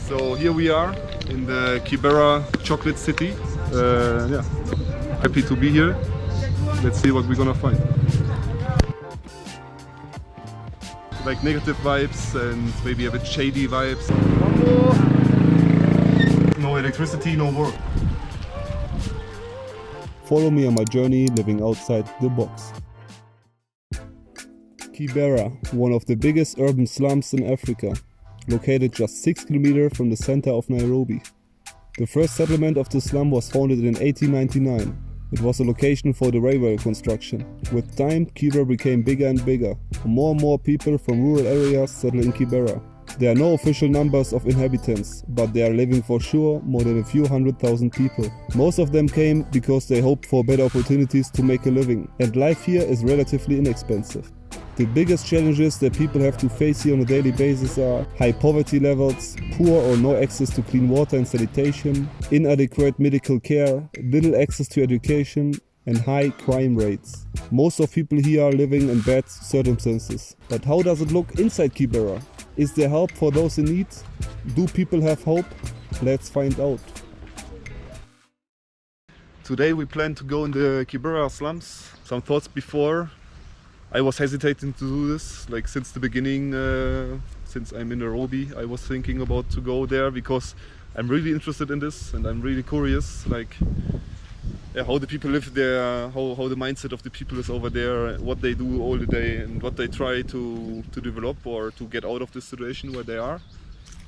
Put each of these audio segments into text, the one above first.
So here we are in the Kibera chocolate city. Yeah, happy to be here. Let's see what we're gonna find. Like negative vibes and maybe a bit shady vibes. No electricity, no work. Follow me on my journey living outside the box. Kibera, one of the biggest urban slums in Africa, located just 6 kilometers from the center of Nairobi. The first settlement of the slum was founded in 1899. It was a location for the railway construction. With time, Kibera became bigger and bigger. More and more people from rural areas settle in Kibera. There are no official numbers of inhabitants, but they are living for sure more than a few 100,000 people. Most of them came because they hoped for better opportunities to make a living, and life here is relatively inexpensive. The biggest challenges that people have to face here on a daily basis are high poverty levels, poor or no access to clean water and sanitation, inadequate medical care, little access to education, and high crime rates. Most of people here are living in bad circumstances. But how does it look inside Kibera? Is there help for those in need? Do people have hope? Let's find out. Today we plan to go in the Kibera slums. Some thoughts before. I was hesitating to do this, like since the beginning, since I'm in Nairobi, I was thinking about to go there because I'm really interested in this and I'm really curious, like how the people live there, how the mindset of the people is over there, what they do all the day and what they try to develop or to get out of this situation where they are.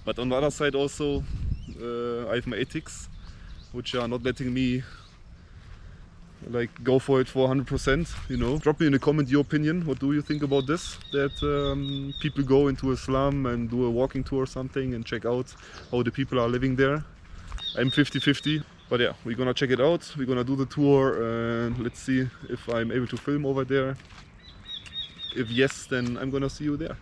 But on the other side also, I have my ethics, which are not letting me like go for it for 100%, you know. Drop me in a comment your opinion. What do you think about this? That people go into a slum and do a walking tour or something and check out how the people are living there. I'm 50-50, but yeah, we're gonna check it out. We're gonna do the tour and let's see if I'm able to film over there. If yes, then I'm gonna see you there.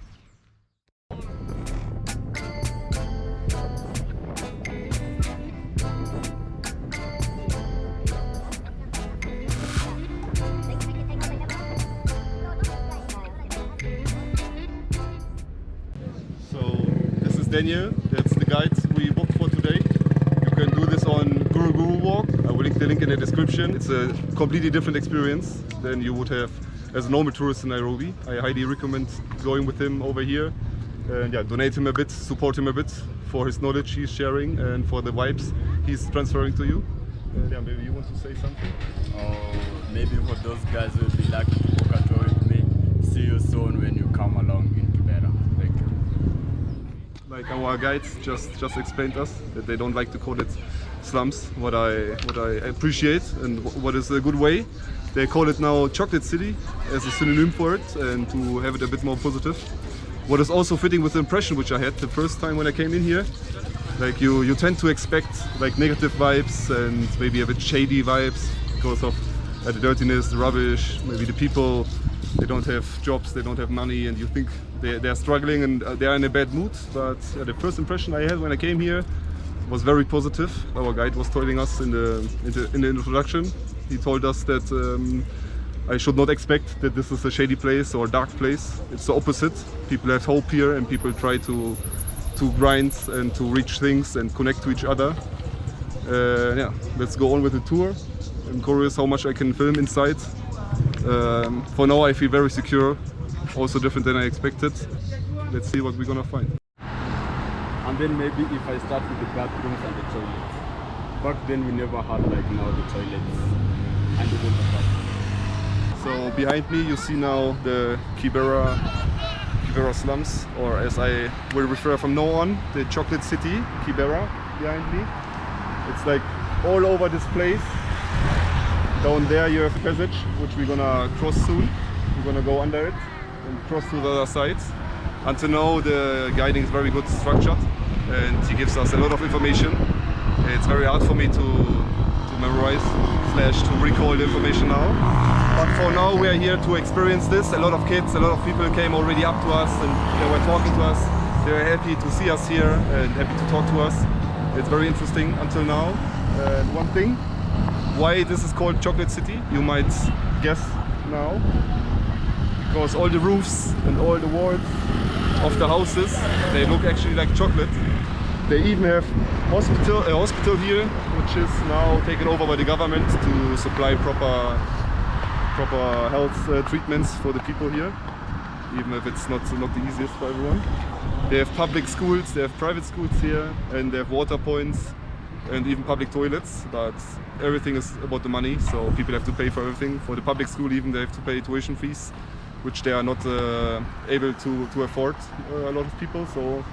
Daniel, that's the guide we booked for today. You can do this on Guru Walk. I will link the link in the description. It's a completely different experience than you would have as a normal tourist in Nairobi. I highly recommend going with him over here and yeah, donate him a bit, support him a bit for his knowledge he's sharing and for the vibes he's transferring to you. Yeah, maybe you want to say something? Maybe for those guys who will be lucky to book a tour with me. See you soon when you come along in Kibera. Thank you. Like our guides just explained us that they don't like to call it slums, what I appreciate and what is a good way. They call it now Chocolate City as a synonym for it and to have it a bit more positive. What is also fitting with the impression which I had the first time when I came in here. Like you tend to expect like negative vibes and maybe a bit shady vibes because of the dirtiness, the rubbish, maybe the people. They don't have jobs, they don't have money, and you think they're struggling and they're in a bad mood. But the first impression I had when I came here was very positive. Our guide was telling us in the introduction. He told us that I should not expect that this is a shady place or a dark place. It's the opposite. People have hope here and people try to grind and to reach things and connect to each other. Yeah, let's go on with the tour. I'm curious how much I can film inside. For now I feel very secure, also different than I expected. Let's see what we're gonna find. And then maybe if I start with the bathrooms and the toilets. Back then we never had like now the toilets and the bathrooms. So behind me you see now the Kibera slums, or as I will refer from now on, the Chocolate City, Kibera behind me. It's like all over this place. Down there you have a passage which we're gonna cross soon. We're gonna go under it and cross to the other side. Until now the guiding is very good structured and he gives us a lot of information. It's very hard for me to memorize / to recall the information now. But for now we are here to experience this. A lot of kids, a lot of people came already up to us and they were talking to us. They were happy to see us here and happy to talk to us. It's very interesting until now. And one thing, why this is called Chocolate City, you might guess now. Because all the roofs and all the walls of the houses, they look actually like chocolate. They even have a hospital here, which is now taken over by the government to supply proper health treatments for the people here, even if it's not the easiest for everyone. They have public schools, they have private schools here, and they have water points and even public toilets, but everything is about the money, so people have to pay for everything. For the public school even they have to pay tuition fees, which they are not able to afford, a lot of people. So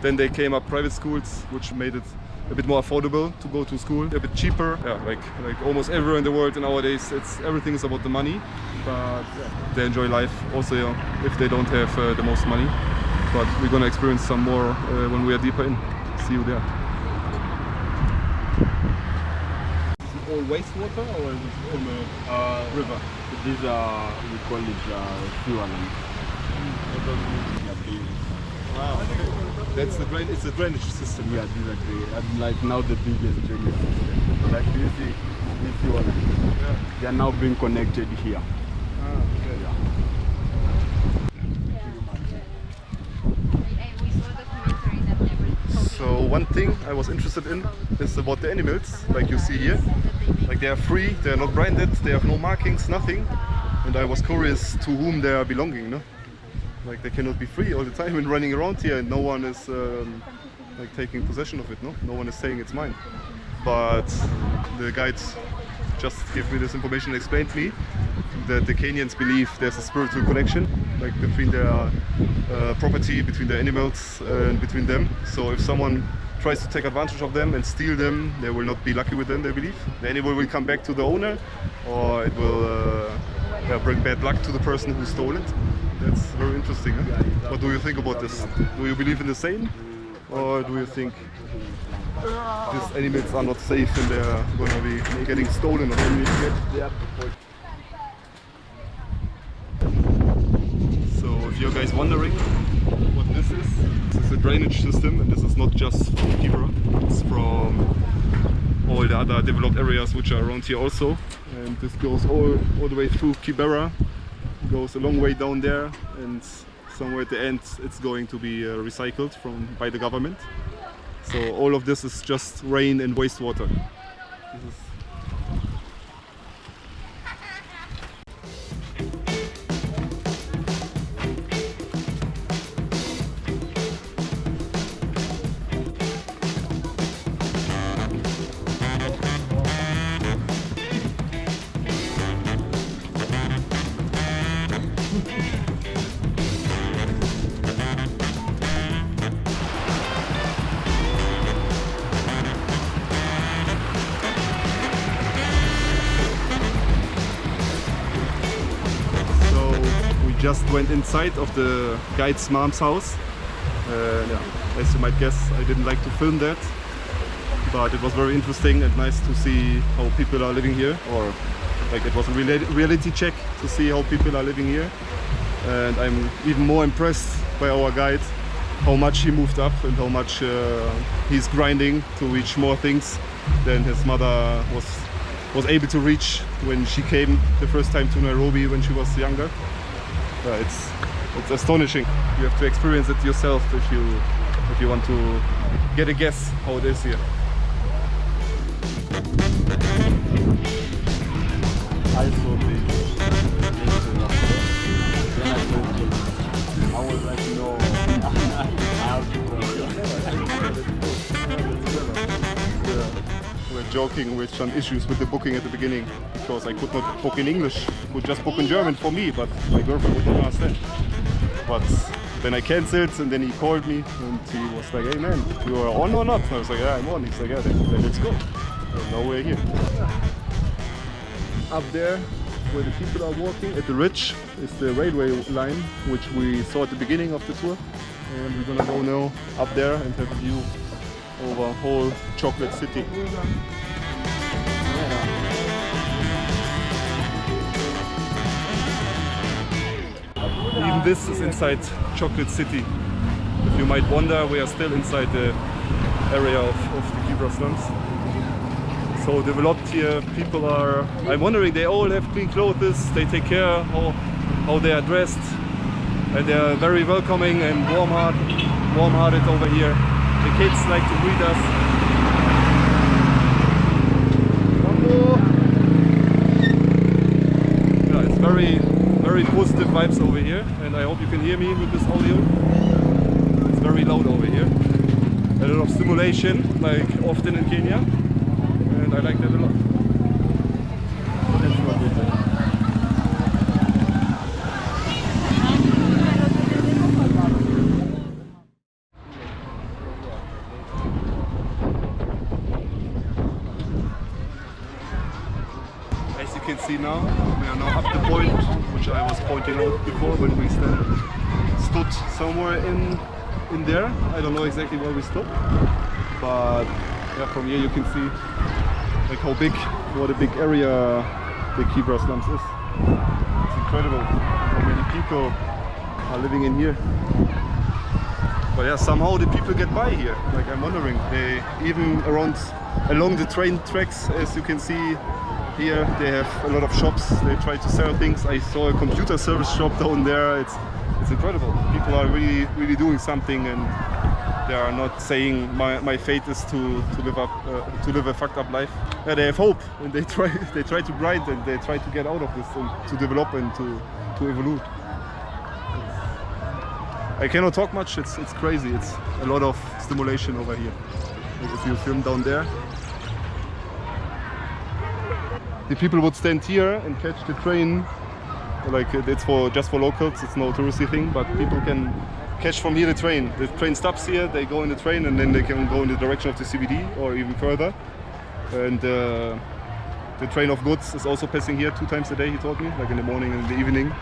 then they came up private schools, which made it a bit more affordable to go to school, a bit cheaper. Yeah, like almost everywhere in the world nowadays, everything is about the money, but they enjoy life also if they don't have the most money. But we're gonna experience some more when we are deeper in. See you there. Is it all wastewater or is it all a river? These are, we call it sewer line. Wow. That's it's a drainage system. Yeah, these are great. Like now the biggest drainage system. Like this sewer line. Yeah. They are now being connected here. Okay. Yeah. So one thing I was interested in is about the animals, like you see here. Like they are free, they are not branded, they have no markings, nothing. And I was curious to whom they are belonging, no? Like they cannot be free all the time and running around here and no one is like taking possession of it, no? No one is saying it's mine. But the guides just gave me this information and explained to me that the Kenyans believe there's a spiritual connection, like between their property, between the animals and between them. So if someone tries to take advantage of them and steal them, they will not be lucky with them, they believe. The animal will come back to the owner, or it will bring bad luck to the person who stole it. That's very interesting. Huh? What do you think about this? Do you believe in the same? Or do you think these animals are not safe and they're going to be getting stolen? So if you're guys wondering what this is a drainage system, and this is not just from Kibera, it's from all the other developed areas which are around here also. And this goes all the way through Kibera, goes a long way down there, and somewhere at the end it's going to be recycled by the government. So all of this is just rain and wastewater. Just went inside of the guide's mom's house. Yeah, as you might guess, I didn't like to film that, but it was very interesting and nice to see how people are living here, or like it was a reality check to see how people are living here. And I'm even more impressed by our guide, how much he moved up and how much he's grinding to reach more things than his mother was able to reach when she came the first time to Nairobi when she was younger. It's astonishing. You have to experience it yourself if you want to get a guess how it is here. I saw this. Then I told him. I was like, no, I have to go. We're joking with some issues with the booking at the beginning because I could not book in English. I could just book in German for me, but my girlfriend would not understand. But then I cancelled, and then he called me and he was like, hey man, you are on or not? And I was like, yeah, I'm on. He's like, yeah, then let's go. And now we're here. Up there where the people are walking at the ridge is the railway line, which we saw at the beginning of the tour. And we're gonna go now up there and have a view over whole chocolate city. Even this is inside Chocolate City. If you might wonder, we are still inside the area of the Kibera slums. So developed here, people are, I'm wondering, they all have clean clothes, they take care how they are dressed, and they are very welcoming and warm-hearted over here. They kids like to greet us. One more. Yeah, it's very positive vibes over here, and I hope you can hear me with this audio. It's very loud over here. A lot of stimulation, like often in Kenya, and I like that a lot. That's what we do. As you can see now, we are now up the point, which I was pointing out before when we stood somewhere in there. I don't know exactly where we stopped, but yeah, from here you can see like what a big area the Kibera slums is. It's incredible how many people are living in here. But yeah, somehow the people get by here. Like, I'm wondering, they even along the train tracks, as you can see here, they have a lot of shops. They try to sell things. I saw a computer service shop down there. It's incredible. People are really doing something, and they are not saying my fate is to live a fucked up life. Yeah, they have hope, and they try to grind, and they try to get out of this and to develop and to evolve. I cannot talk much. It's crazy. It's a lot of stimulation over here. Like, if you film down there, the people would stand here and catch the train. Like, it's just for locals, it's no touristy thing, but people can catch from here the train. The train stops here, they go in the train, and then they can go in the direction of the CBD or even further. And the train of goods is also passing here 2 times a day, he told me, like in the morning and in the evening.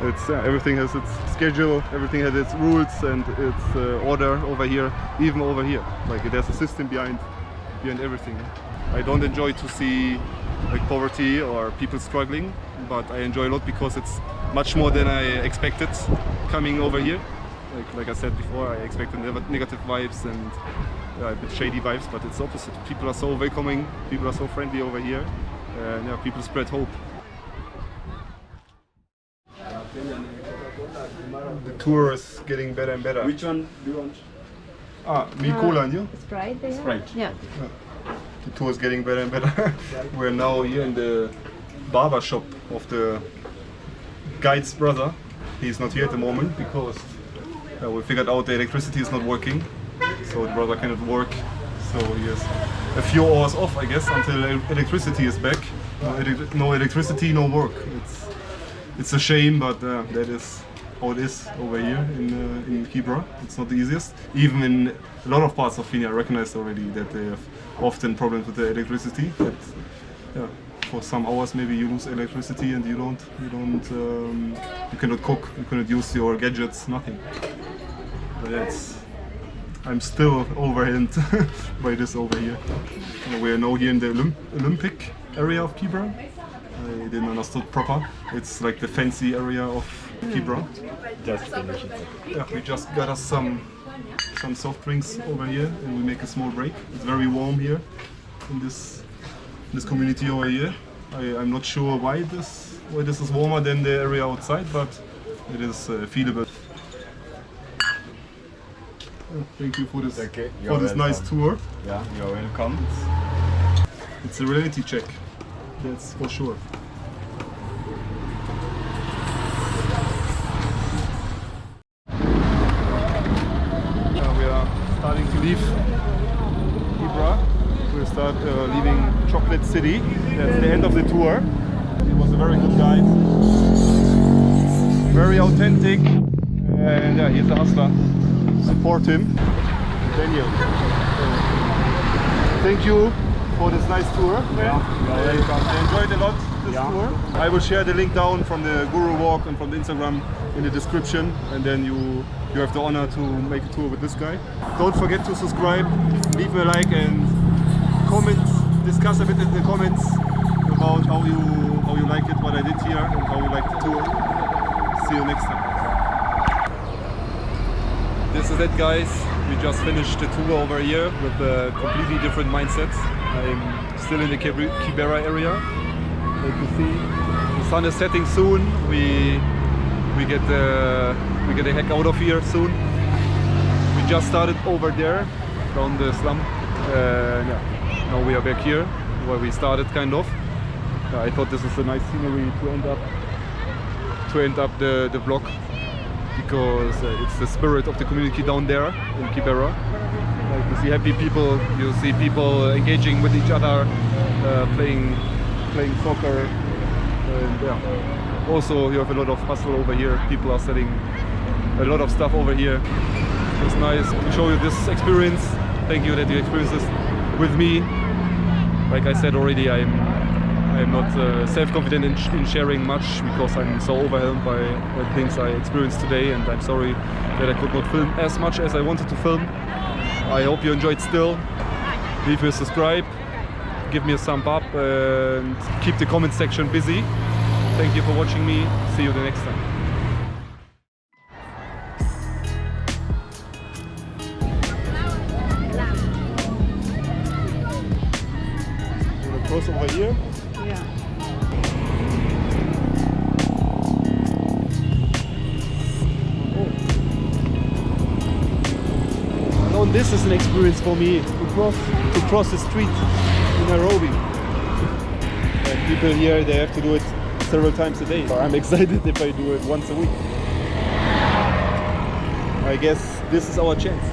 It's everything has its schedule, everything has its rules and its order over here, even over here. Like, there's a system behind everything. I don't enjoy to see like poverty or people struggling, but I enjoy a lot because it's much more than I expected coming over here. Like I said before, I expected negative vibes and a bit shady vibes, but it's opposite. People are so welcoming, people are so friendly over here, and yeah, people spread hope. The tour is getting better and better. Which one do you want? Me cola and you? Sprite there? Sprite. Yeah. The tour is getting better and better. We're now here in the barber shop of the guide's brother. He's not here at the moment because we figured out the electricity is not working, so the brother cannot work. So he has a few hours off, I guess, until electricity is back. No electricity, no work. It's a shame, but that is how it is over here in Kibera. It's not the easiest. Even in a lot of parts of Kenya, I recognized already that they have often problems with the electricity. But yeah, for some hours maybe you lose electricity and you cannot cook, you cannot use your gadgets, nothing. But I'm still overwhelmed by this over here. We are now here in the Olympic area of Kibera. I didn't understand proper. It's like the fancy area of Kibera. Just finish it. Yeah, we just got us some soft drinks over here, and we make a small break. It's very warm here in this community over here. I'm not sure why this is warmer than the area outside, but it is feelable. Thank you for this nice tour. Yeah, you're welcome. It's a reality check, that's for sure. We are starting to leave Kibera. We'll start leaving Chocolate City. That's the end of the tour. He was a very good guide, very authentic, and yeah, he's a hustler. Support him. Daniel. Thank you for this nice tour. Yeah, you're welcome. I enjoyed a lot this tour. I will share the link down from the Guru Walk and from the Instagram in the description, and then you have the honor to make a tour with this guy. Don't forget to subscribe, leave me a like, and comment. Discuss a bit in the comments about how you like it, what I did here, and how you like the tour. See you next time. This is it, guys. We just finished the tour over here with a completely different mindset. I'm still in the Kibera area. Like you see, the sun is setting soon. We get the heck out of here soon. We just started over there down the slum. Yeah. Now we are back here where we started, kind of. I thought this is a nice scenery to end up the vlog, because it's the spirit of the community down there in Kibera. Like, you see happy people, you see people engaging with each other, playing soccer, and yeah. Also you have a lot of hustle over here. People are selling a lot of stuff over here. It's nice to show you this experience. Thank you that you experienced this with me. Like I said already, I'm not self-confident in sharing much, because I'm so overwhelmed by the things I experienced today, and I'm sorry that I could not film as much as I wanted to film. I hope you enjoyed still. Leave me a subscribe, give me a thumb up, and keep the comment section busy. Thank you for watching me. See you the next time. Cross over here. Yeah. Now this is an experience for me to cross the street in Nairobi. And people here, they have to do it several times a day. I'm excited if I do it once a week. I guess this is our chance.